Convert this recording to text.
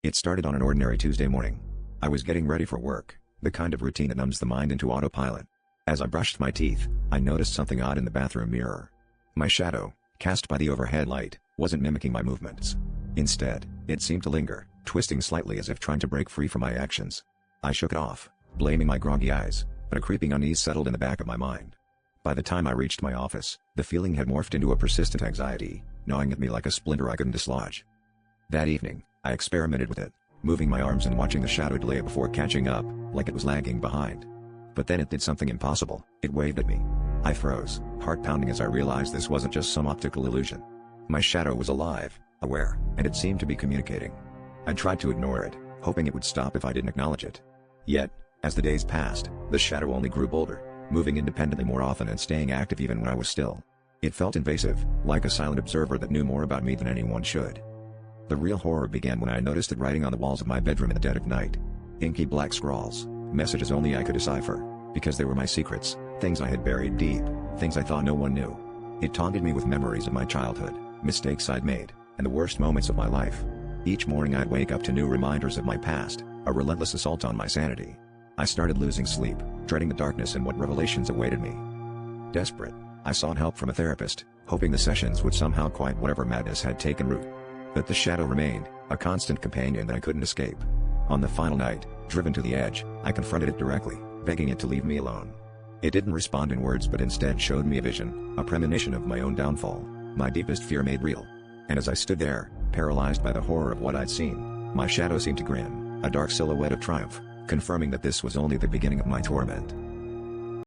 It started on an ordinary Tuesday morning. I was getting ready for work, the kind of routine that numbs the mind into autopilot. As I brushed my teeth, I noticed something odd in the bathroom mirror. My shadow, cast by the overhead light, wasn't mimicking my movements. Instead, it seemed to linger, twisting slightly as if trying to break free from my actions. I shook it off, blaming my groggy eyes, but a creeping unease settled in the back of my mind. By the time I reached my office, the feeling had morphed into a persistent anxiety, gnawing at me like a splinter I couldn't dislodge. That evening, I experimented with it, moving my arms and watching the shadow delay before catching up, like it was lagging behind. But then it did something impossible. It waved at me. I froze, heart pounding as I realized this wasn't just some optical illusion. My shadow was alive, aware, and it seemed to be communicating. I tried to ignore it, hoping it would stop if I didn't acknowledge it. Yet, as the days passed, the shadow only grew bolder, moving independently more often and staying active even when I was still. It felt invasive, like a silent observer that knew more about me than anyone should. The real horror began when I noticed it writing on the walls of my bedroom in the dead of night. Inky black scrawls, messages only I could decipher, because they were my secrets, things I had buried deep, things I thought no one knew. It taunted me with memories of my childhood, mistakes I'd made, and the worst moments of my life. Each morning I'd wake up to new reminders of my past, a relentless assault on my sanity. I started losing sleep, dreading the darkness and what revelations awaited me. Desperate, I sought help from a therapist, hoping the sessions would somehow quiet whatever madness had taken root. But the shadow remained, a constant companion that I couldn't escape. On the final night, driven to the edge, I confronted it directly, begging it to leave me alone. It didn't respond in words but instead showed me a vision, a premonition of my own downfall, my deepest fear made real. And as I stood there, paralyzed by the horror of what I'd seen, my shadow seemed to grin, a dark silhouette of triumph, confirming that this was only the beginning of my torment.